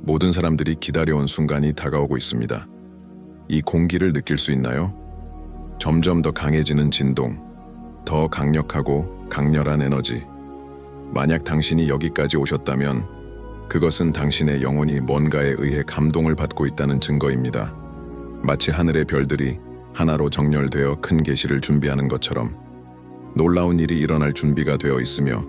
모든 사람들이 기다려온 순간이 다가오고 있습니다. 이 공기를 느낄 수 있나요? 점점 더 강해지는 진동, 더 강력하고 강렬한 에너지. 만약 당신이 여기까지 오셨다면 그것은 당신의 영혼이 뭔가에 의해 감동을 받고 있다는 증거입니다. 마치 하늘의 별들이 하나로 정렬되어 큰 계시를 준비하는 것처럼 놀라운 일이 일어날 준비가 되어 있으며,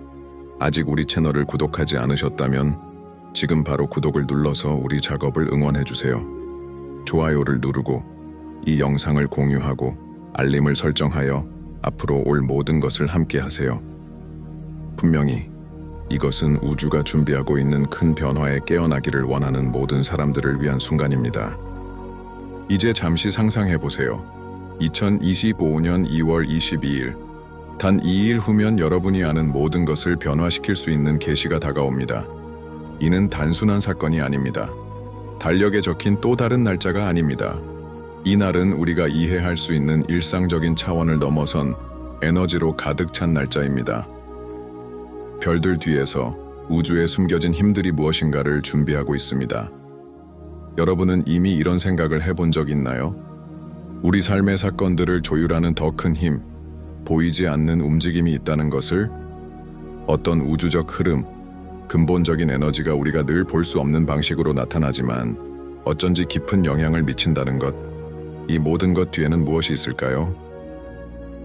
아직 우리 채널을 구독하지 않으셨다면 지금 바로 구독을 눌러서 우리 작업을 응원해주세요. 좋아요를 누르고 이 영상을 공유하고 알림을 설정하여 앞으로 올 모든 것을 함께 하세요. 분명히 이것은 우주가 준비하고 있는 큰 변화에 깨어나기를 원하는 모든 사람들을 위한 순간입니다. 이제 잠시 상상해보세요. 2025년 2월 22일, 단 2일 후면 여러분이 아는 모든 것을 변화시킬 수 있는 계시가 다가옵니다. 이는 단순한 사건이 아닙니다. 달력에 적힌 또 다른 날짜가 아닙니다. 이 날은 우리가 이해할 수 있는 일상적인 차원을 넘어선 에너지로 가득 찬 날짜입니다. 별들 뒤에서 우주에 숨겨진 힘들이 무엇인가를 준비하고 있습니다. 여러분은 이미 이런 생각을 해본 적 있나요? 우리 삶의 사건들을 조율하는 더 큰 힘, 보이지 않는 움직임이 있다는 것을, 어떤 우주적 흐름, 근본적인 에너지가 우리가 늘 볼 수 없는 방식으로 나타나지만 어쩐지 깊은 영향을 미친다는 것. 이 모든 것 뒤에는 무엇이 있을까요?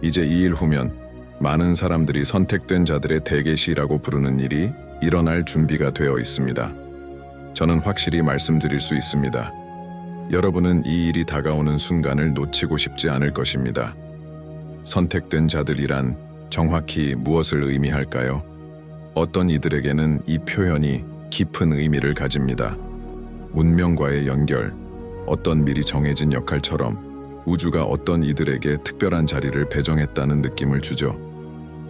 이제 2일 후면 많은 사람들이 선택된 자들의 대계시라고 부르는 일이 일어날 준비가 되어 있습니다. 저는 확실히 말씀드릴 수 있습니다. 여러분은 이 일이 다가오는 순간을 놓치고 싶지 않을 것입니다. 선택된 자들이란 정확히 무엇을 의미할까요? 어떤 이들에게는 이 표현이 깊은 의미를 가집니다. 운명과의 연결, 어떤 미리 정해진 역할처럼 우주가 어떤 이들에게 특별한 자리를 배정했다는 느낌을 주죠.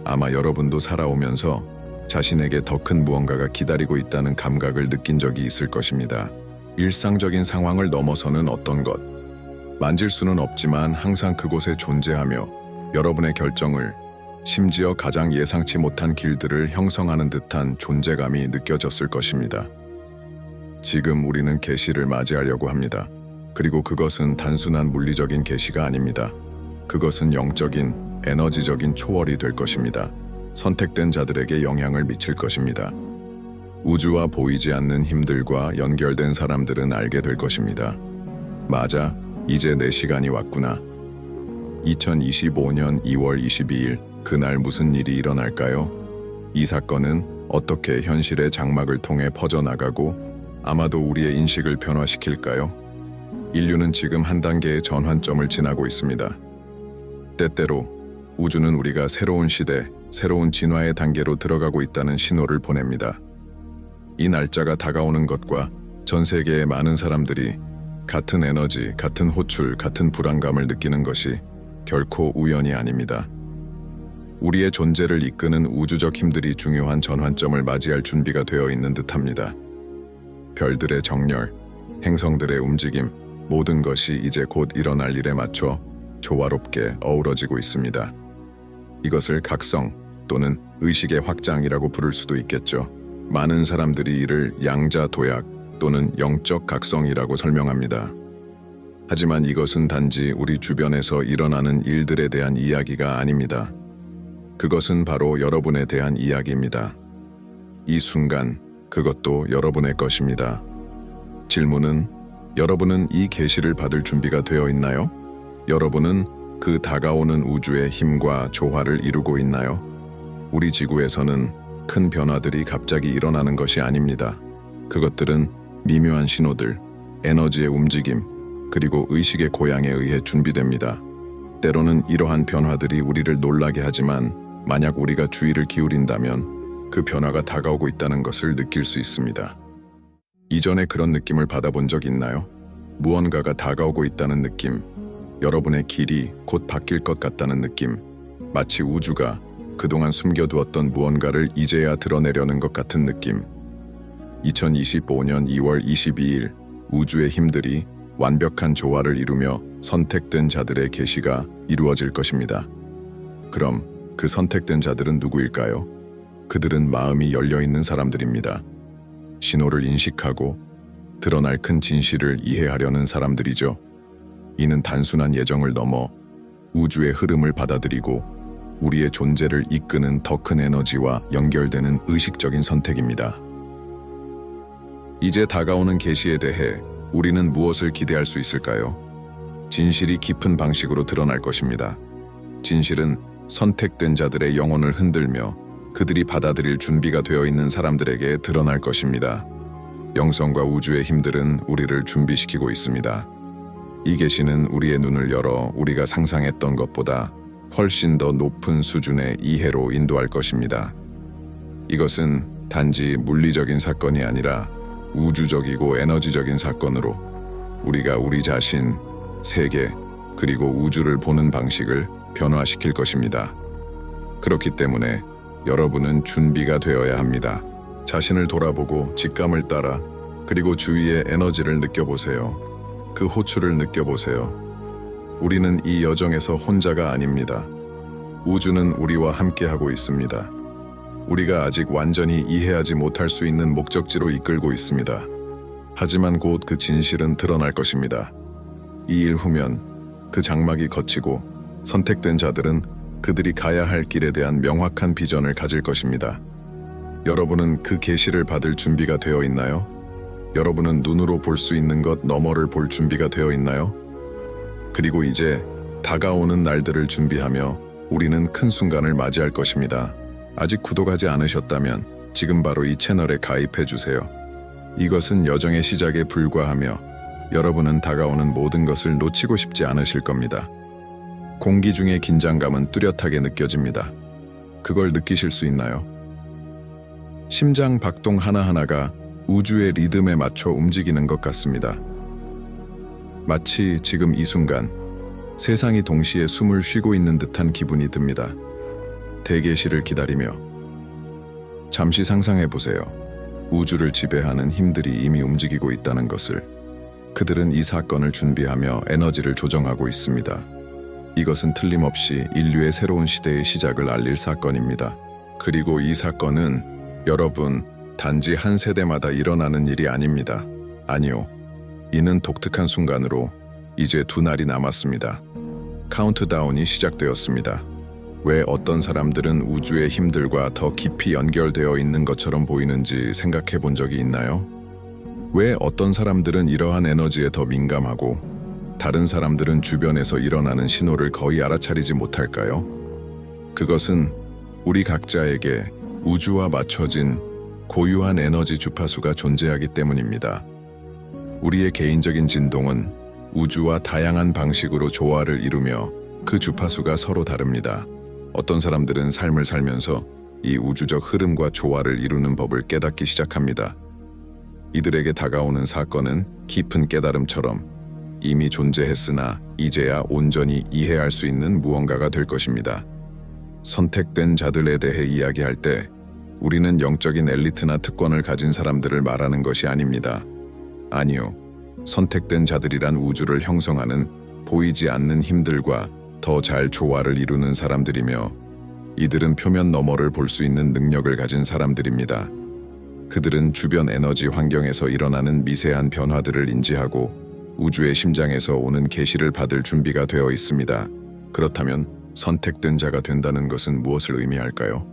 아마 여러분도 살아오면서 자신에게 더 큰 무언가가 기다리고 있다는 감각을 느낀 적이 있을 것입니다. 일상적인 상황을 넘어서는 어떤 것, 만질 수는 없지만 항상 그곳에 존재하며 여러분의 결정을, 심지어 가장 예상치 못한 길들을 형성하는 듯한 존재감이 느껴졌을 것입니다. 지금 우리는 계시를 맞이하려고 합니다. 그리고 그것은 단순한 물리적인 계시가 아닙니다. 그것은 영적인, 에너지적인 초월이 될 것입니다. 선택된 자들에게 영향을 미칠 것입니다. 우주와 보이지 않는 힘들과 연결된 사람들은 알게 될 것입니다. 맞아, 이제 내 시간이 왔구나. 2025년 2월 22일, 그날 무슨 일이 일어날까요? 이 사건은 어떻게 현실의 장막을 통해 퍼져나가고 아마도 우리의 인식을 변화시킬까요? 인류는 지금 한 단계의 전환점을 지나고 있습니다. 때때로 우주는 우리가 새로운 시대, 새로운 진화의 단계로 들어가고 있다는 신호를 보냅니다. 이 날짜가 다가오는 것과 전 세계의 많은 사람들이 같은 에너지, 같은 호출, 같은 불안감을 느끼는 것이 결코 우연이 아닙니다. 우리의 존재를 이끄는 우주적 힘들이 중요한 전환점을 맞이할 준비가 되어 있는 듯합니다. 별들의 정렬, 행성들의 움직임, 모든 것이 이제 곧 일어날 일에 맞춰 조화롭게 어우러지고 있습니다. 이것을 각성 또는 의식의 확장이라고 부를 수도 있겠죠. 많은 사람들이 이를 양자 도약 또는 영적 각성이라고 설명합니다. 하지만 이것은 단지 우리 주변에서 일어나는 일들에 대한 이야기가 아닙니다. 그것은 바로 여러분에 대한 이야기입니다. 이 순간, 그것도 여러분의 것입니다. 질문은, 여러분은 이 계시를 받을 준비가 되어 있나요? 여러분은 그 다가오는 우주의 힘과 조화를 이루고 있나요? 우리 지구에서는 큰 변화들이 갑자기 일어나는 것이 아닙니다. 그것들은 미묘한 신호들, 에너지의 움직임, 그리고 의식의 고양에 의해 준비됩니다. 때로는 이러한 변화들이 우리를 놀라게 하지만 만약 우리가 주의를 기울인다면 그 변화가 다가오고 있다는 것을 느낄 수 있습니다. 이전에 그런 느낌을 받아본 적 있나요? 무언가가 다가오고 있다는 느낌, 여러분의 길이 곧 바뀔 것 같다는 느낌, 마치 우주가 그동안 숨겨두었던 무언가를 이제야 드러내려는 것 같은 느낌. 2025년 2월 22일, 우주의 힘들이 완벽한 조화를 이루며 선택된 자들의 계시가 이루어질 것입니다. 그럼 그 선택된 자들은 누구일까요? 그들은 마음이 열려있는 사람들입니다. 신호를 인식하고 드러날 큰 진실을 이해하려는 사람들이죠. 이는 단순한 예정을 넘어 우주의 흐름을 받아들이고 우리의 존재를 이끄는 더 큰 에너지와 연결되는 의식적인 선택입니다. 이제 다가오는 계시에 대해 우리는 무엇을 기대할 수 있을까요? 진실이 깊은 방식으로 드러날 것입니다. 진실은 선택된 자들의 영혼을 흔들며 그들이 받아들일 준비가 되어 있는 사람들에게 드러날 것입니다. 영성과 우주의 힘들은 우리를 준비시키고 있습니다. 이 계시는 우리의 눈을 열어 우리가 상상했던 것보다 훨씬 더 높은 수준의 이해로 인도할 것입니다. 이것은 단지 물리적인 사건이 아니라 우주적이고 에너지적인 사건으로 우리가 우리 자신, 세계, 그리고 우주를 보는 방식을 변화시킬 것입니다. 그렇기 때문에 여러분은 준비가 되어야 합니다. 자신을 돌아보고 직감을 따라 그리고 주위의 에너지를 느껴보세요. 그 호출을 느껴보세요. 우리는 이 여정에서 혼자가 아닙니다. 우주는 우리와 함께하고 있습니다. 우리가 아직 완전히 이해하지 못할 수 있는 목적지로 이끌고 있습니다. 하지만 곧 그 진실은 드러날 것입니다. 2일 후면 그 장막이 걷히고 선택된 자들은 그들이 가야 할 길에 대한 명확한 비전을 가질 것입니다. 여러분은 그 계시를 받을 준비가 되어 있나요? 여러분은 눈으로 볼 수 있는 것 너머를 볼 준비가 되어 있나요? 그리고 이제 다가오는 날들을 준비하며 우리는 큰 순간을 맞이할 것입니다. 아직 구독하지 않으셨다면 지금 바로 이 채널에 가입해 주세요. 이것은 여정의 시작에 불과하며 여러분은 다가오는 모든 것을 놓치고 싶지 않으실 겁니다. 공기 중의 긴장감은 뚜렷하게 느껴집니다. 그걸 느끼실 수 있나요? 심장 박동 하나하나가 우주의 리듬에 맞춰 움직이는 것 같습니다. 마치 지금 이 순간 세상이 동시에 숨을 쉬고 있는 듯한 기분이 듭니다. 대계시를 기다리며 잠시 상상해 보세요. 우주를 지배하는 힘들이 이미 움직이고 있다는 것을. 그들은 이 사건을 준비하며 에너지를 조정하고 있습니다. 이것은 틀림없이 인류의 새로운 시대의 시작을 알릴 사건입니다. 그리고 이 사건은 여러분, 단지 한 세대마다 일어나는 일이 아닙니다. 아니요. 이는 독특한 순간으로 이제 2날이 남았습니다. 카운트다운이 시작되었습니다. 왜 어떤 사람들은 우주의 힘들과 더 깊이 연결되어 있는 것처럼 보이는지 생각해 본 적이 있나요? 왜 어떤 사람들은 이러한 에너지에 더 민감하고 다른 사람들은 주변에서 일어나는 신호를 거의 알아차리지 못할까요? 그것은 우리 각자에게 우주와 맞춰진 고유한 에너지 주파수가 존재하기 때문입니다. 우리의 개인적인 진동은 우주와 다양한 방식으로 조화를 이루며 그 주파수가 서로 다릅니다. 어떤 사람들은 삶을 살면서 이 우주적 흐름과 조화를 이루는 법을 깨닫기 시작합니다. 이들에게 다가오는 사건은 깊은 깨달음처럼 이미 존재했으나 이제야 온전히 이해할 수 있는 무언가가 될 것입니다. 선택된 자들에 대해 이야기할 때 우리는 영적인 엘리트나 특권을 가진 사람들을 말하는 것이 아닙니다. 아니요. 선택된 자들이란 우주를 형성하는 보이지 않는 힘들과 더 잘 조화를 이루는 사람들이며 이들은 표면 너머를 볼 수 있는 능력을 가진 사람들입니다. 그들은 주변 에너지 환경에서 일어나는 미세한 변화들을 인지하고 우주의 심장에서 오는 계시를 받을 준비가 되어 있습니다. 그렇다면 선택된 자가 된다는 것은 무엇을 의미할까요?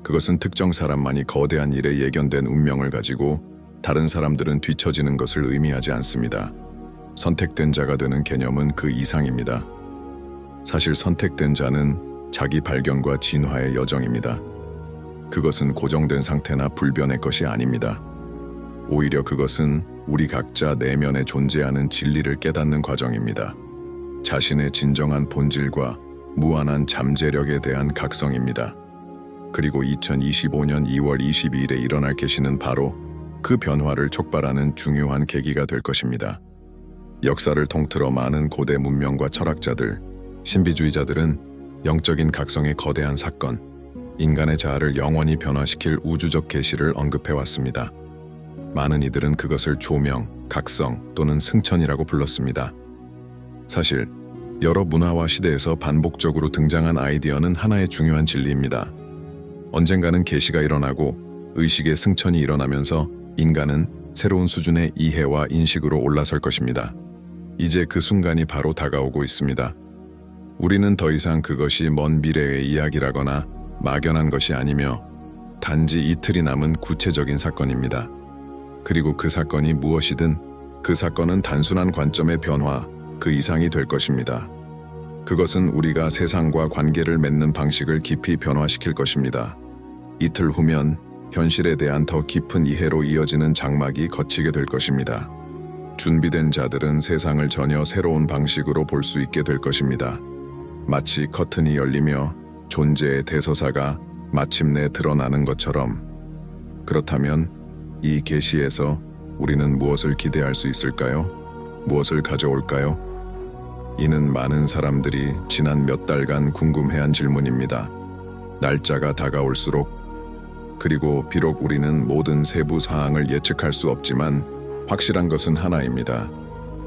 그것은 특정 사람만이 거대한 일에 예견된 운명을 가지고 다른 사람들은 뒤처지는 것을 의미하지 않습니다. 선택된 자가 되는 개념은 그 이상입니다. 사실 선택된 자는 자기 발견과 진화의 여정입니다. 그것은 고정된 상태나 불변의 것이 아닙니다. 오히려 그것은 우리 각자 내면에 존재하는 진리를 깨닫는 과정입니다. 자신의 진정한 본질과 무한한 잠재력에 대한 각성입니다. 그리고 2025년 2월 22일에 일어날 계시는 바로 그 변화를 촉발하는 중요한 계기가 될 것입니다. 역사를 통틀어 많은 고대 문명과 철학자들, 신비주의자들은 영적인 각성의 거대한 사건, 인간의 자아를 영원히 변화시킬 우주적 계시를 언급해왔습니다. 많은 이들은 그것을 조명, 각성 또는 승천이라고 불렀습니다. 사실 여러 문화와 시대에서 반복적으로 등장한 아이디어는 하나의 중요한 진리입니다. 언젠가는 계시가 일어나고 의식의 승천이 일어나면서 인간은 새로운 수준의 이해와 인식으로 올라설 것입니다. 이제 그 순간이 바로 다가오고 있습니다. 우리는 더 이상 그것이 먼 미래의 이야기라거나 막연한 것이 아니며 단지 이틀이 남은 구체적인 사건입니다. 그리고 그 사건이 무엇이든 그 사건은 단순한 관점의 변화, 그 이상이 될 것입니다. 그것은 우리가 세상과 관계를 맺는 방식을 깊이 변화시킬 것입니다. 이틀 후면 현실에 대한 더 깊은 이해로 이어지는 장막이 걷히게 될 것입니다. 준비된 자들은 세상을 전혀 새로운 방식으로 볼 수 있게 될 것입니다. 마치 커튼이 열리며 존재의 대서사가 마침내 드러나는 것처럼. 그렇다면 이 계시에서 우리는 무엇을 기대할 수 있을까요? 무엇을 가져올까요? 이는 많은 사람들이 지난 몇 달간 궁금해한 질문입니다. 날짜가 다가올수록, 그리고 비록 우리는 모든 세부 사항을 예측할 수 없지만 확실한 것은 하나입니다.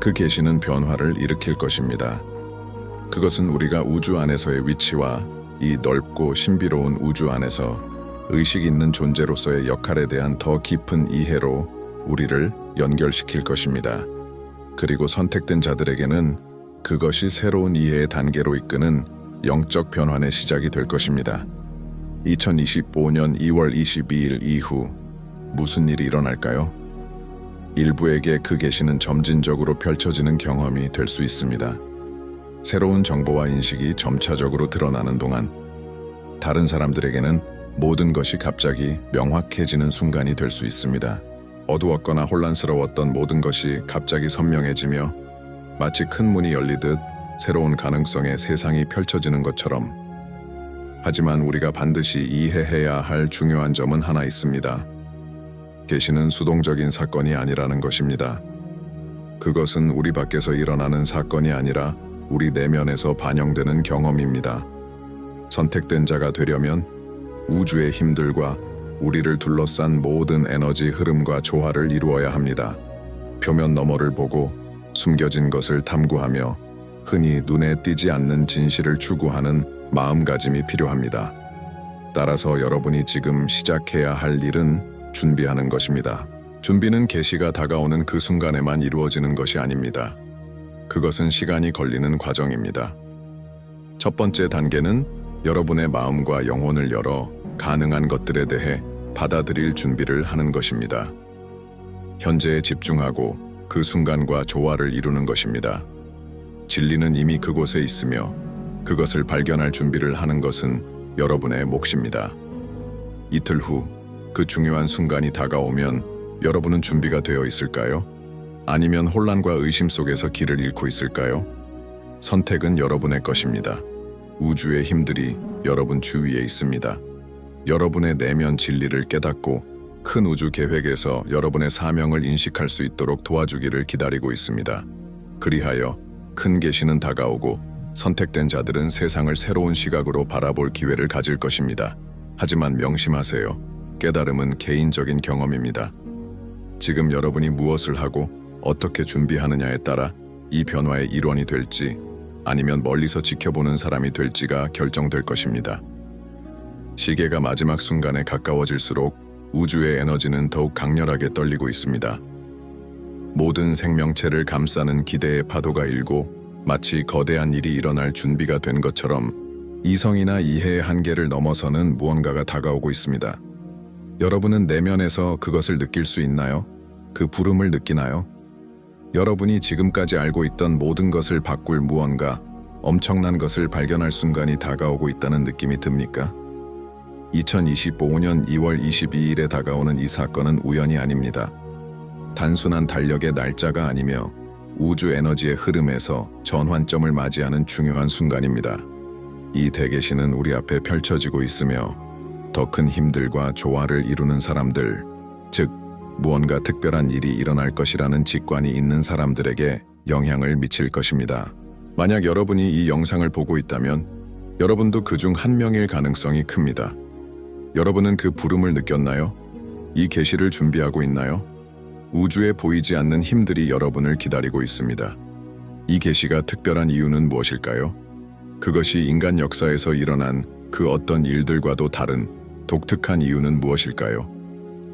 그 계시는 변화를 일으킬 것입니다. 그것은 우리가 우주 안에서의 위치와 이 넓고 신비로운 우주 안에서 의식 있는 존재로서의 역할에 대한 더 깊은 이해로 우리를 연결시킬 것입니다. 그리고 선택된 자들에게는 그것이 새로운 이해의 단계로 이끄는 영적 변환의 시작이 될 것입니다. 2025년 2월 22일 이후 무슨 일이 일어날까요? 일부에게 그 계시는 점진적으로 펼쳐지는 경험이 될 수 있습니다. 새로운 정보와 인식이 점차적으로 드러나는 동안 다른 사람들에게는 모든 것이 갑자기 명확해지는 순간이 될 수 있습니다. 어두웠거나 혼란스러웠던 모든 것이 갑자기 선명해지며 마치 큰 문이 열리듯 새로운 가능성의 세상이 펼쳐지는 것처럼. 하지만 우리가 반드시 이해해야 할 중요한 점은 하나 있습니다. 계시는 수동적인 사건이 아니라는 것입니다. 그것은 우리 밖에서 일어나는 사건이 아니라 우리 내면에서 반영되는 경험입니다. 선택된 자가 되려면 우주의 힘들과 우리를 둘러싼 모든 에너지 흐름과 조화를 이루어야 합니다. 표면 너머를 보고 숨겨진 것을 탐구하며 흔히 눈에 띄지 않는 진실을 추구하는 마음가짐이 필요합니다. 따라서 여러분이 지금 시작해야 할 일은 준비하는 것입니다. 준비는 계시가 다가오는 그 순간에만 이루어지는 것이 아닙니다. 그것은 시간이 걸리는 과정입니다. 첫 번째 단계는 여러분의 마음과 영혼을 열어 가능한 것들에 대해 받아들일 준비를 하는 것입니다. 현재에 집중하고 그 순간과 조화를 이루는 것입니다. 진리는 이미 그곳에 있으며 그것을 발견할 준비를 하는 것은 여러분의 몫입니다. 이틀 후 그 중요한 순간이 다가오면 여러분은 준비가 되어 있을까요? 아니면 혼란과 의심 속에서 길을 잃고 있을까요? 선택은 여러분의 것입니다. 우주의 힘들이 여러분 주위에 있습니다. 여러분의 내면 진리를 깨닫고 큰 우주 계획에서 여러분의 사명을 인식할 수 있도록 도와주기를 기다리고 있습니다. 그리하여 큰 계시는 다가오고 선택된 자들은 세상을 새로운 시각으로 바라볼 기회를 가질 것입니다. 하지만 명심하세요. 깨달음은 개인적인 경험입니다. 지금 여러분이 무엇을 하고 어떻게 준비하느냐에 따라 이 변화의 일원이 될지 아니면 멀리서 지켜보는 사람이 될지가 결정될 것입니다. 시계가 마지막 순간에 가까워질수록 우주의 에너지는 더욱 강렬하게 떨리고 있습니다. 모든 생명체를 감싸는 기대의 파도가 일고 마치 거대한 일이 일어날 준비가 된 것처럼 이성이나 이해의 한계를 넘어서는 무언가가 다가오고 있습니다. 여러분은 내면에서 그것을 느낄 수 있나요? 그 부름을 느끼나요? 여러분이 지금까지 알고 있던 모든 것을 바꿀 무언가, 엄청난 것을 발견할 순간이 다가오고 있다는 느낌이 듭니까? 2025년 2월 22일에 다가오는 이 사건은 우연이 아닙니다. 단순한 달력의 날짜가 아니며 우주 에너지의 흐름에서 전환점을 맞이하는 중요한 순간입니다. 이 대계시는 우리 앞에 펼쳐지고 있으며 더 큰 힘들과 조화를 이루는 사람들, 즉 무언가 특별한 일이 일어날 것이라는 직관이 있는 사람들에게 영향을 미칠 것입니다. 만약 여러분이 이 영상을 보고 있다면 여러분도 그중 한 명일 가능성이 큽니다. 여러분은 그 부름을 느꼈나요? 이 계시를 준비하고 있나요? 우주에 보이지 않는 힘들이 여러분을 기다리고 있습니다. 이 계시가 특별한 이유는 무엇일까요? 그것이 인간 역사에서 일어난 그 어떤 일들과도 다른 독특한 이유는 무엇일까요?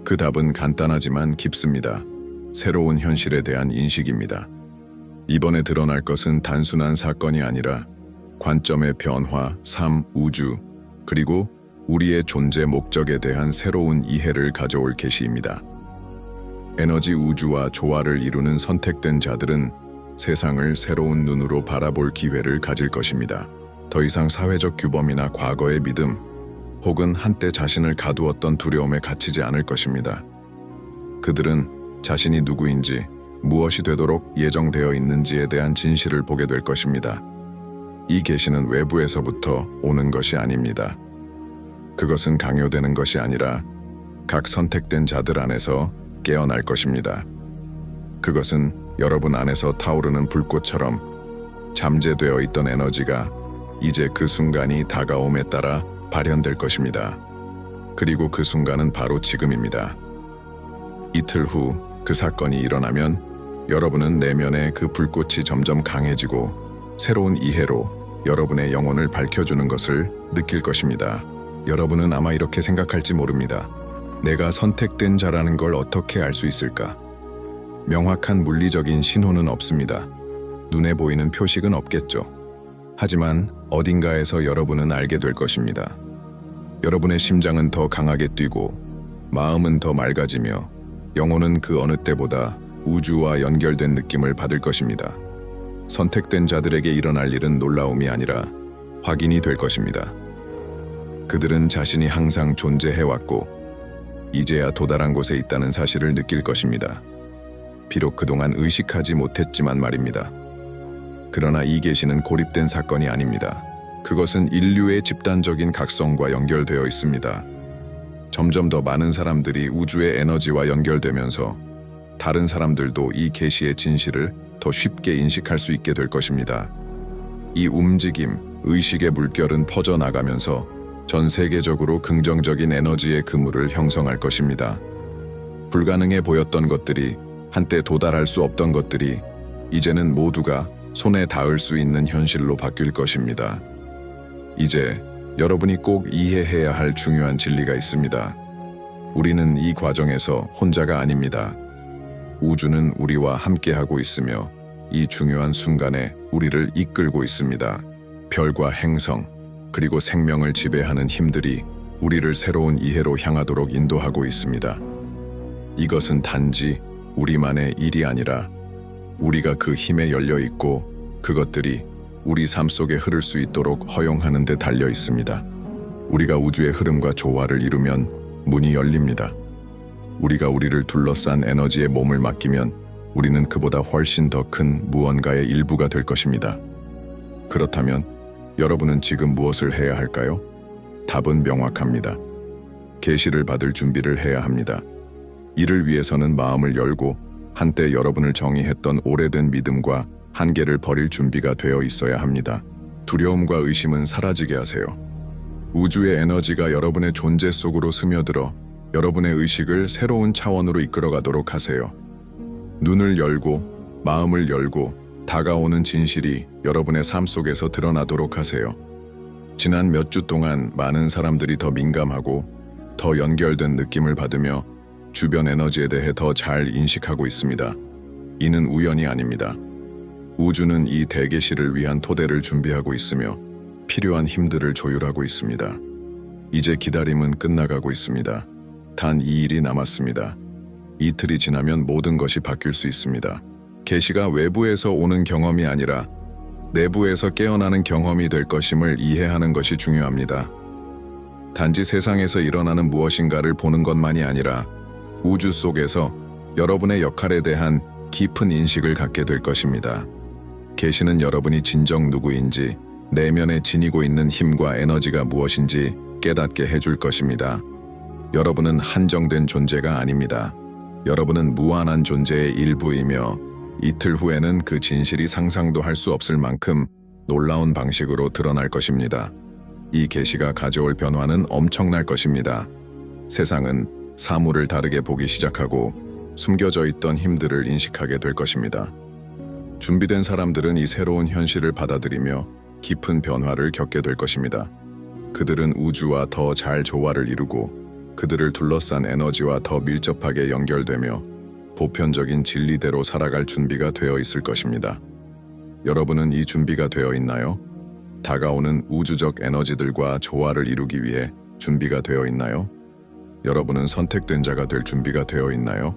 그 답은 간단하지만 깊습니다. 새로운 현실에 대한 인식입니다. 이번에 드러날 것은 단순한 사건이 아니라 관점의 변화, 삶, 우주, 그리고 우리의 존재 목적에 대한 새로운 이해를 가져올 계시입니다. 에너지 우주와 조화를 이루는 선택된 자들은 세상을 새로운 눈으로 바라볼 기회를 가질 것입니다. 더 이상 사회적 규범이나 과거의 믿음, 혹은 한때 자신을 가두었던 두려움에 갇히지 않을 것입니다. 그들은 자신이 누구인지, 무엇이 되도록 예정되어 있는지에 대한 진실을 보게 될 것입니다. 이 계시는 외부에서부터 오는 것이 아닙니다. 그것은 강요되는 것이 아니라 각 선택된 자들 안에서 깨어날 것입니다. 그것은 여러분 안에서 타오르는 불꽃처럼 잠재되어 있던 에너지가 이제 그 순간이 다가옴에 따라 발현될 것입니다. 그리고 그 순간은 바로 지금입니다. 이틀 후 그 사건이 일어나면 여러분은 내면의 그 불꽃이 점점 강해지고 새로운 이해로 여러분의 영혼을 밝혀주는 것을 느낄 것입니다. 여러분은 아마 이렇게 생각할지 모릅니다. 내가 선택된 자라는 걸 어떻게 알 수 있을까? 명확한 물리적인 신호는 없습니다. 눈에 보이는 표식은 없겠죠. 하지만 어딘가에서 여러분은 알게 될 것입니다. 여러분의 심장은 더 강하게 뛰고 마음은 더 맑아지며 영혼은 그 어느 때보다 우주와 연결된 느낌을 받을 것입니다. 선택된 자들에게 일어날 일은 놀라움이 아니라 확인이 될 것입니다. 그들은 자신이 항상 존재해왔고 이제야 도달한 곳에 있다는 사실을 느낄 것입니다. 비록 그동안 의식하지 못했지만 말입니다. 그러나 이 계시는 고립된 사건이 아닙니다. 그것은 인류의 집단적인 각성과 연결되어 있습니다. 점점 더 많은 사람들이 우주의 에너지와 연결되면서 다른 사람들도 이 계시의 진실을 더 쉽게 인식할 수 있게 될 것입니다. 이 움직임, 의식의 물결은 퍼져나가면서 전 세계적으로 긍정적인 에너지의 그물을 형성할 것입니다. 불가능해 보였던 것들이, 한때 도달할 수 없던 것들이 이제는 모두가 손에 닿을 수 있는 현실로 바뀔 것입니다. 이제 여러분이 꼭 이해해야 할 중요한 진리가 있습니다. 우리는 이 과정에서 혼자가 아닙니다. 우주는 우리와 함께하고 있으며 이 중요한 순간에 우리를 이끌고 있습니다. 별과 행성, 그리고 생명을 지배하는 힘들이 우리를 새로운 이해로 향하도록 인도하고 있습니다. 이것은 단지 우리만의 일이 아니라 우리가 그 힘에 열려 있고 그것들이 우리 삶 속에 흐를 수 있도록 허용하는 데 달려 있습니다. 우리가 우주의 흐름과 조화를 이루면 문이 열립니다. 우리가 우리를 둘러싼 에너지에 몸을 맡기면 우리는 그보다 훨씬 더 큰 무언가의 일부가 될 것입니다. 그렇다면 여러분은 지금 무엇을 해야 할까요? 답은 명확합니다. 계시를 받을 준비를 해야 합니다. 이를 위해서는 마음을 열고 한때 여러분을 정의했던 오래된 믿음과 한계를 버릴 준비가 되어 있어야 합니다. 두려움과 의심은 사라지게 하세요. 우주의 에너지가 여러분의 존재 속으로 스며들어 여러분의 의식을 새로운 차원으로 이끌어가도록 하세요. 눈을 열고 마음을 열고 다가오는 진실이 여러분의 삶 속에서 드러나도록 하세요. 지난 몇 주 동안 많은 사람들이 더 민감하고 더 연결된 느낌을 받으며 주변 에너지에 대해 더 잘 인식하고 있습니다. 이는 우연이 아닙니다. 우주는 이 대계시를 위한 토대를 준비하고 있으며 필요한 힘들을 조율하고 있습니다. 이제 기다림은 끝나가고 있습니다. 단 2일이 남았습니다. 이틀이 지나면 모든 것이 바뀔 수 있습니다. 계시가 외부에서 오는 경험이 아니라 내부에서 깨어나는 경험이 될 것임을 이해하는 것이 중요합니다. 단지 세상에서 일어나는 무엇인가를 보는 것만이 아니라 우주 속에서 여러분의 역할에 대한 깊은 인식을 갖게 될 것입니다. 계시는 여러분이 진정 누구인지, 내면에 지니고 있는 힘과 에너지가 무엇인지 깨닫게 해줄 것입니다. 여러분은 한정된 존재가 아닙니다. 여러분은 무한한 존재의 일부이며 이틀 후에는 그 진실이 상상도 할 수 없을 만큼 놀라운 방식으로 드러날 것입니다. 이 계시가 가져올 변화는 엄청날 것입니다. 세상은 사물을 다르게 보기 시작하고 숨겨져 있던 힘들을 인식하게 될 것입니다. 준비된 사람들은 이 새로운 현실을 받아들이며 깊은 변화를 겪게 될 것입니다. 그들은 우주와 더 잘 조화를 이루고 그들을 둘러싼 에너지와 더 밀접하게 연결되며 보편적인 진리대로 살아갈 준비가 되어 있을 것입니다. 여러분은 이 준비가 되어 있나요? 다가오는 우주적 에너지들과 조화를 이루기 위해 준비가 되어 있나요? 여러분은 선택된 자가 될 준비가 되어 있나요?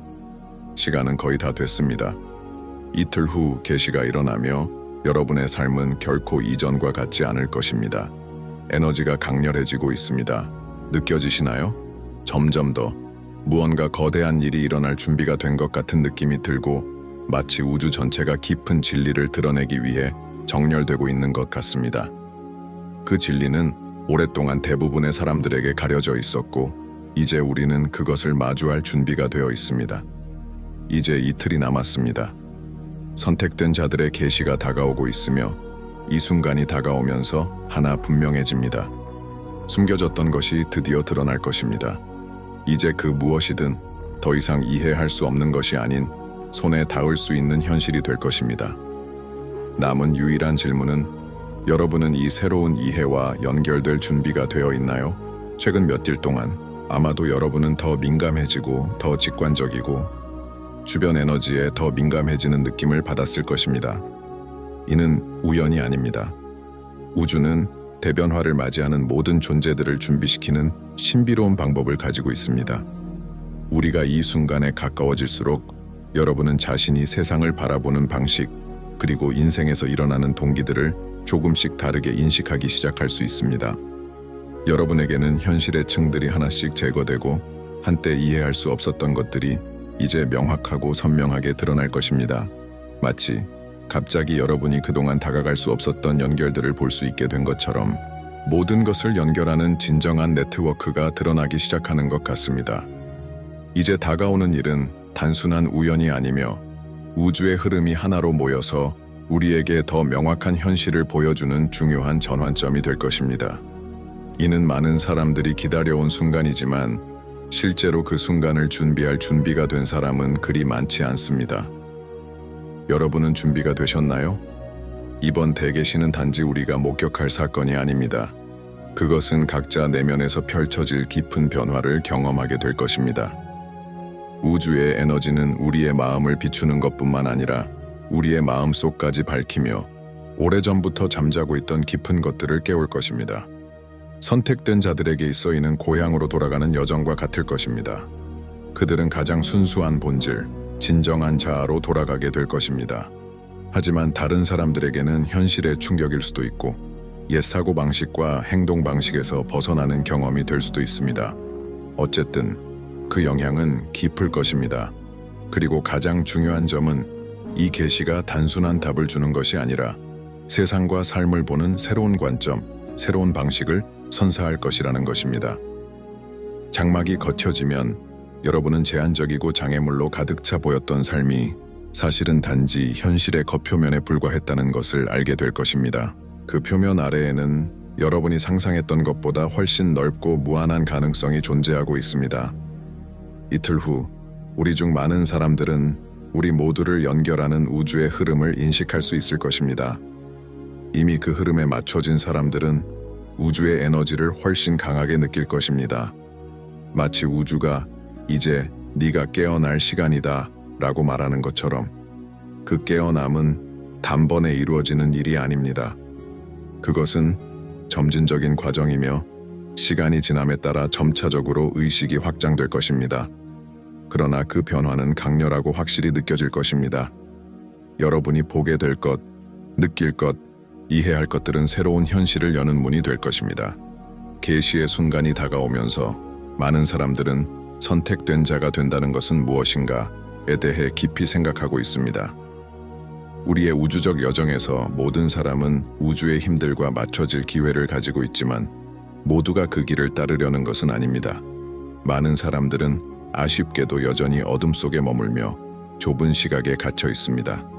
시간은 거의 다 됐습니다. 이틀 후 계시가 일어나며 여러분의 삶은 결코 이전과 같지 않을 것입니다. 에너지가 강렬해지고 있습니다. 느껴지시나요? 점점 더 무언가 거대한 일이 일어날 준비가 된 것 같은 느낌이 들고 마치 우주 전체가 깊은 진리를 드러내기 위해 정렬되고 있는 것 같습니다. 그 진리는 오랫동안 대부분의 사람들에게 가려져 있었고 이제 우리는 그것을 마주할 준비가 되어 있습니다. 이제 이틀이 남았습니다. 선택된 자들의 계시가 다가오고 있으며 이 순간이 다가오면서 하나 분명해집니다. 숨겨졌던 것이 드디어 드러날 것입니다. 이제 그 무엇이든 더 이상 이해할 수 없는 것이 아닌 손에 닿을 수 있는 현실이 될 것입니다. 남은 유일한 질문은 여러분은 이 새로운 이해와 연결될 준비가 되어 있나요? 최근 몇 일 동안 아마도 여러분은 더 민감해지고 더 직관적이고 주변 에너지에 더 민감해지는 느낌을 받았을 것입니다. 이는 우연이 아닙니다. 우주는 대변화를 맞이하는 모든 존재들을 준비시키는 신비로운 방법을 가지고 있습니다. 우리가 이 순간에 가까워질수록 여러분은 자신이 세상을 바라보는 방식, 그리고 인생에서 일어나는 동기들을 조금씩 다르게 인식하기 시작할 수 있습니다. 여러분에게는 현실의 층들이 하나씩 제거되고 한때 이해할 수 없었던 것들이 이제 명확하고 선명하게 드러날 것입니다. 마치 갑자기 여러분이 그동안 다가갈 수 없었던 연결들을 볼 수 있게 된 것처럼 모든 것을 연결하는 진정한 네트워크가 드러나기 시작하는 것 같습니다. 이제 다가오는 일은 단순한 우연이 아니며 우주의 흐름이 하나로 모여서 우리에게 더 명확한 현실을 보여주는 중요한 전환점이 될 것입니다. 이는 많은 사람들이 기다려온 순간이지만 실제로 그 순간을 준비할 준비가 된 사람은 그리 많지 않습니다. 여러분은 준비가 되셨나요? 이번 대계시는 단지 우리가 목격할 사건이 아닙니다. 그것은 각자 내면에서 펼쳐질 깊은 변화를 경험하게 될 것입니다. 우주의 에너지는 우리의 마음을 비추는 것뿐만 아니라 우리의 마음속까지 밝히며 오래전부터 잠자고 있던 깊은 것들을 깨울 것입니다. 선택된 자들에게 있어 이는 고향으로 돌아가는 여정과 같을 것입니다. 그들은 가장 순수한 본질, 진정한 자아로 돌아가게 될 것입니다. 하지만 다른 사람들에게는 현실의 충격일 수도 있고 옛 사고방식과 행동방식에서 벗어나는 경험이 될 수도 있습니다. 어쨌든 그 영향은 깊을 것입니다. 그리고 가장 중요한 점은 이 계시가 단순한 답을 주는 것이 아니라 세상과 삶을 보는 새로운 관점, 새로운 방식을 선사할 것이라는 것입니다. 장막이 걷혀지면 여러분은 제한적이고 장애물로 가득 차 보였던 삶이 사실은 단지 현실의 겉표면에 불과했다는 것을 알게 될 것입니다. 그 표면 아래에는 여러분이 상상했던 것보다 훨씬 넓고 무한한 가능성이 존재하고 있습니다. 이틀 후 우리 중 많은 사람들은 우리 모두를 연결하는 우주의 흐름을 인식할 수 있을 것입니다. 이미 그 흐름에 맞춰진 사람들은 우주의 에너지를 훨씬 강하게 느낄 것입니다. 마치 우주가 이제 네가 깨어날 시간이다 라고 말하는 것처럼 그 깨어남은 단번에 이루어지는 일이 아닙니다. 그것은 점진적인 과정이며 시간이 지남에 따라 점차적으로 의식이 확장될 것입니다. 그러나 그 변화는 강렬하고 확실히 느껴질 것입니다. 여러분이 보게 될 것, 느낄 것, 이해할 것들은 새로운 현실을 여는 문이 될 것입니다. 계시의 순간이 다가오면서 많은 사람들은 선택된 자가 된다는 것은 무엇인가에 대해 깊이 생각하고 있습니다. 우리의 우주적 여정에서 모든 사람은 우주의 힘들과 맞춰질 기회를 가지고 있지만 모두가 그 길을 따르려는 것은 아닙니다. 많은 사람들은 아쉽게도 여전히 어둠 속에 머물며 좁은 시각에 갇혀 있습니다.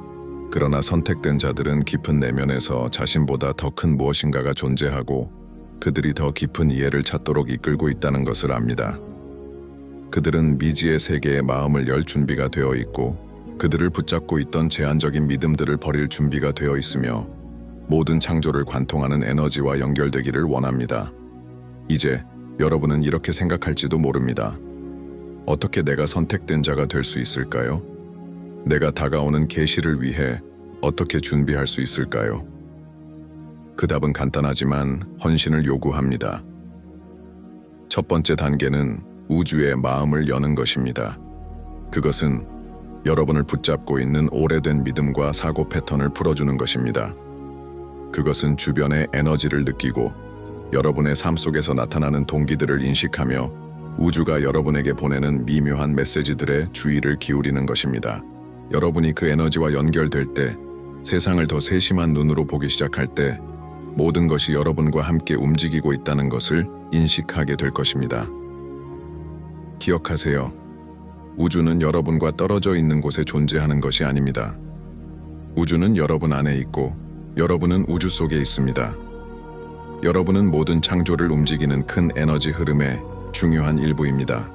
그러나 선택된 자들은 깊은 내면에서 자신보다 더 큰 무엇인가가 존재하고 그들이 더 깊은 이해를 찾도록 이끌고 있다는 것을 압니다. 그들은 미지의 세계에 마음을 열 준비가 되어 있고 그들을 붙잡고 있던 제한적인 믿음들을 버릴 준비가 되어 있으며 모든 창조를 관통하는 에너지와 연결되기를 원합니다. 이제 여러분은 이렇게 생각할지도 모릅니다. 어떻게 내가 선택된 자가 될 수 있을까요? 내가 다가오는 계시를 위해 어떻게 준비할 수 있을까요? 그 답은 간단하지만 헌신을 요구합니다. 첫 번째 단계는 우주의 마음을 여는 것입니다. 그것은 여러분을 붙잡고 있는 오래된 믿음과 사고 패턴을 풀어주는 것입니다. 그것은 주변의 에너지를 느끼고 여러분의 삶 속에서 나타나는 동기들을 인식하며 우주가 여러분에게 보내는 미묘한 메시지들에 주의를 기울이는 것입니다. 여러분이 그 에너지와 연결될 때, 세상을 더 세심한 눈으로 보기 시작할 때 모든 것이 여러분과 함께 움직이고 있다는 것을 인식하게 될 것입니다. 기억하세요. 우주는 여러분과 떨어져 있는 곳에 존재하는 것이 아닙니다. 우주는 여러분 안에 있고 여러분은 우주 속에 있습니다. 여러분은 모든 창조를 움직이는 큰 에너지 흐름의 중요한 일부입니다.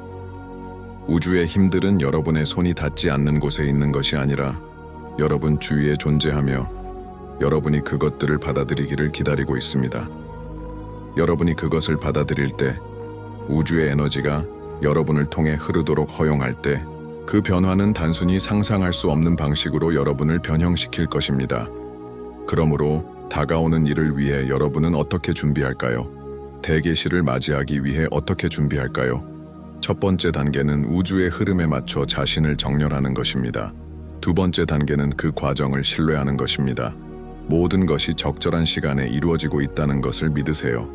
우주의 힘들은 여러분의 손이 닿지 않는 곳에 있는 것이 아니라 여러분 주위에 존재하며 여러분이 그것들을 받아들이기를 기다리고 있습니다. 여러분이 그것을 받아들일 때 우주의 에너지가 여러분을 통해 흐르도록 허용할 때 그 변화는 단순히 상상할 수 없는 방식으로 여러분을 변형시킬 것입니다. 그러므로 다가오는 일을 위해 여러분은 어떻게 준비할까요? 대계시를 맞이하기 위해 어떻게 준비할까요? 첫 번째 단계는 우주의 흐름에 맞춰 자신을 정렬하는 것입니다. 두 번째 단계는 그 과정을 신뢰하는 것입니다. 모든 것이 적절한 시간에 이루어지고 있다는 것을 믿으세요.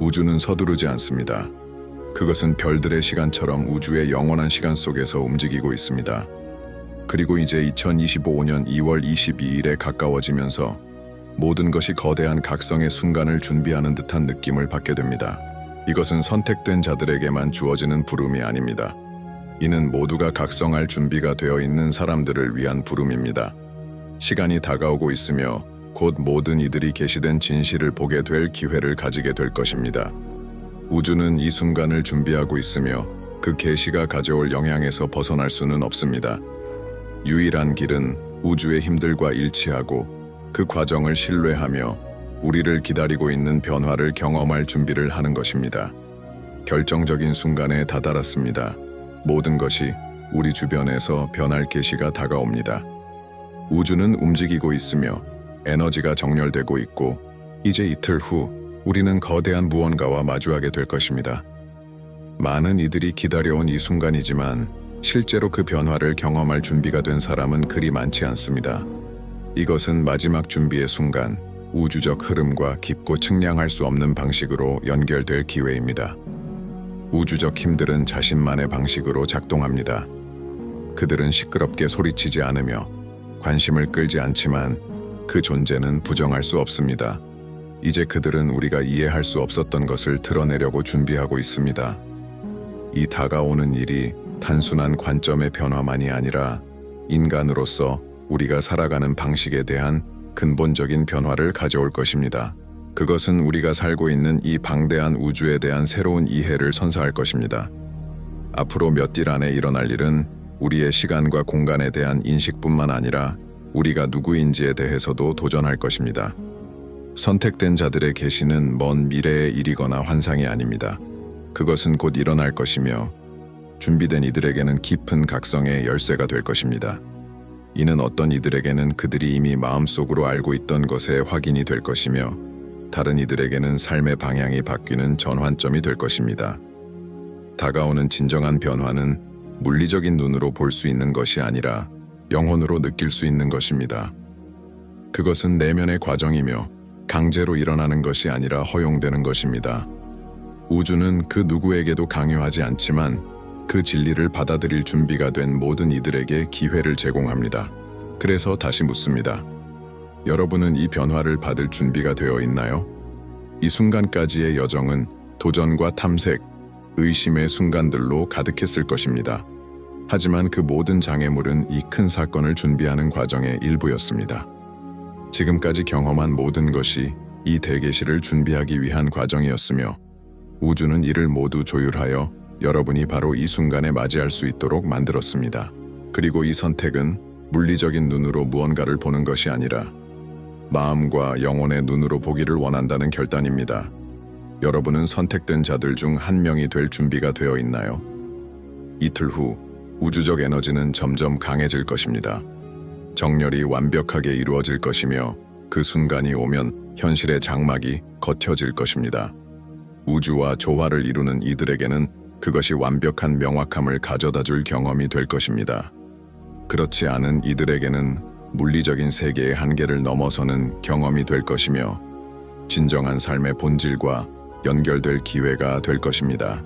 우주는 서두르지 않습니다. 그것은 별들의 시간처럼 우주의 영원한 시간 속에서 움직이고 있습니다. 그리고 이제 2025년 2월 22일에 가까워지면서 모든 것이 거대한 각성의 순간을 준비하는 듯한 느낌을 받게 됩니다. 이것은 선택된 자들에게만 주어지는 부름이 아닙니다. 이는 모두가 각성할 준비가 되어 있는 사람들을 위한 부름입니다. 시간이 다가오고 있으며 곧 모든 이들이 계시된 진실을 보게 될 기회를 가지게 될 것입니다. 우주는 이 순간을 준비하고 있으며 그 계시가 가져올 영향에서 벗어날 수는 없습니다. 유일한 길은 우주의 힘들과 일치하고 그 과정을 신뢰하며 우리를 기다리고 있는 변화를 경험할 준비를 하는 것입니다. 결정적인 순간에 다다랐습니다. 모든 것이 우리 주변에서 변할 계시가 다가옵니다. 우주는 움직이고 있으며 에너지가 정렬되고 있고 이제 이틀 후 우리는 거대한 무언가와 마주하게 될 것입니다. 많은 이들이 기다려온 이 순간이지만 실제로 그 변화를 경험할 준비가 된 사람은 그리 많지 않습니다. 이것은 마지막 준비의 순간, 우주적 흐름과 깊고 측량할 수 없는 방식으로 연결될 기회입니다. 우주적 힘들은 자신만의 방식으로 작동합니다. 그들은 시끄럽게 소리치지 않으며 관심을 끌지 않지만 그 존재는 부정할 수 없습니다. 이제 그들은 우리가 이해할 수 없었던 것을 드러내려고 준비하고 있습니다. 이 다가오는 일이 단순한 관점의 변화만이 아니라 인간으로서 우리가 살아가는 방식에 대한 근본적인 변화를 가져올 것입니다. 그것은 우리가 살고 있는 이 방대한 우주에 대한 새로운 이해를 선사할 것입니다. 앞으로 몇 일 안에 일어날 일은 우리의 시간과 공간에 대한 인식뿐만 아니라 우리가 누구인지에 대해서도 도전할 것입니다. 선택된 자들의 계시는 먼 미래의 일이거나 환상이 아닙니다. 그것은 곧 일어날 것이며 준비된 이들에게는 깊은 각성의 열쇠가 될 것입니다. 이는 어떤 이들에게는 그들이 이미 마음속으로 알고 있던 것의 확인이 될 것이며 다른 이들에게는 삶의 방향이 바뀌는 전환점이 될 것입니다. 다가오는 진정한 변화는 물리적인 눈으로 볼 수 있는 것이 아니라 영혼으로 느낄 수 있는 것입니다. 그것은 내면의 과정이며 강제로 일어나는 것이 아니라 허용되는 것입니다. 우주는 그 누구에게도 강요하지 않지만 그 진리를 받아들일 준비가 된 모든 이들에게 기회를 제공합니다. 그래서 다시 묻습니다. 여러분은 이 변화를 받을 준비가 되어 있나요? 이 순간까지의 여정은 도전과 탐색, 의심의 순간들로 가득했을 것입니다. 하지만 그 모든 장애물은 이 큰 사건을 준비하는 과정의 일부였습니다. 지금까지 경험한 모든 것이 이 대계시를 준비하기 위한 과정이었으며 우주는 이를 모두 조율하여 여러분이 바로 이 순간에 맞이할 수 있도록 만들었습니다. 그리고 이 선택은 물리적인 눈으로 무언가를 보는 것이 아니라 마음과 영혼의 눈으로 보기를 원한다는 결단입니다. 여러분은 선택된 자들 중 한 명이 될 준비가 되어 있나요? 이틀 후 우주적 에너지는 점점 강해질 것입니다. 정렬이 완벽하게 이루어질 것이며 그 순간이 오면 현실의 장막이 겉혀질 것입니다. 우주와 조화를 이루는 이들에게는 그것이 완벽한 명확함을 가져다 줄 경험이 될 것입니다. 그렇지 않은 이들에게는 물리적인 세계의 한계를 넘어서는 경험이 될 것이며 진정한 삶의 본질과 연결될 기회가 될 것입니다.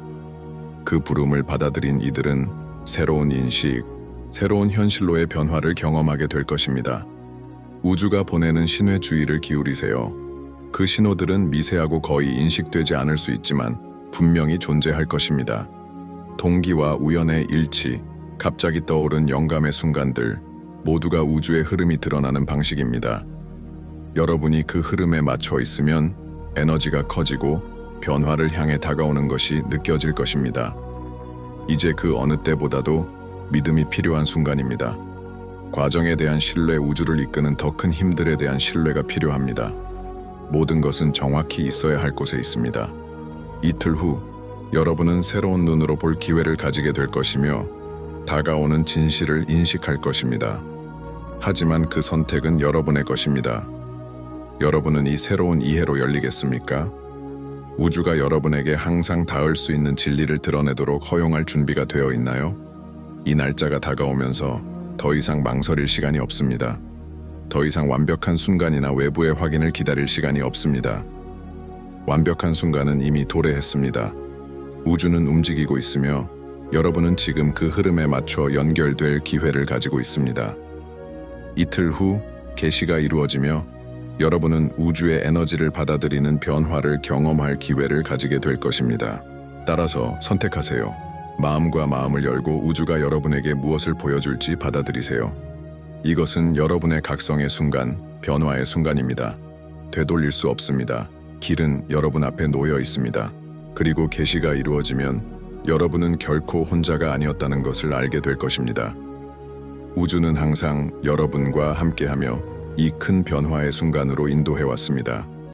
그 부름을 받아들인 이들은 새로운 인식, 새로운 현실로의 변화를 경험하게 될 것입니다. 우주가 보내는 신호에 주의를 기울이세요. 그 신호들은 미세하고 거의 인식되지 않을 수 있지만 분명히 존재할 것입니다. 동기와 우연의 일치, 갑자기 떠오른 영감의 순간들, 모두가 우주의 흐름이 드러나는 방식입니다. 여러분이 그 흐름에 맞춰 있으면 에너지가 커지고 변화를 향해 다가오는 것이 느껴질 것입니다. 이제 그 어느 때보다도 믿음이 필요한 순간입니다. 과정에 대한 신뢰, 우주를 이끄는 더 큰 힘들에 대한 신뢰가 필요합니다. 모든 것은 정확히 있어야 할 곳에 있습니다. 이틀 후 여러분은 새로운 눈으로 볼 기회를 가지게 될 것이며 다가오는 진실을 인식할 것입니다. 하지만 그 선택은 여러분의 것입니다. 여러분은 이 새로운 이해로 열리겠습니까? 우주가 여러분에게 항상 닿을 수 있는 진리를 드러내도록 허용할 준비가 되어 있나요? 이 날짜가 다가오면서 더 이상 망설일 시간이 없습니다. 더 이상 완벽한 순간이나 외부의 확인을 기다릴 시간이 없습니다. 완벽한 순간은 이미 도래했습니다. 우주는 움직이고 있으며 여러분은 지금 그 흐름에 맞춰 연결될 기회를 가지고 있습니다. 이틀 후 계시가 이루어지며 여러분은 우주의 에너지를 받아들이는 변화를 경험할 기회를 가지게 될 것입니다. 따라서 선택하세요. 마음과 마음을 열고 우주가 여러분에게 무엇을 보여줄지 받아들이세요. 이것은 여러분의 각성의 순간, 변화의 순간입니다. 되돌릴 수 없습니다. 길은 여러분 앞에 놓여 있습니다. 그리고 계시가 이루어지면 여러분은 결코 혼자가 아니었다는 것을 알게 될 것입니다. 우주는 항상 여러분과 함께하며 이 큰 변화의 순간으로 인도해왔습니다.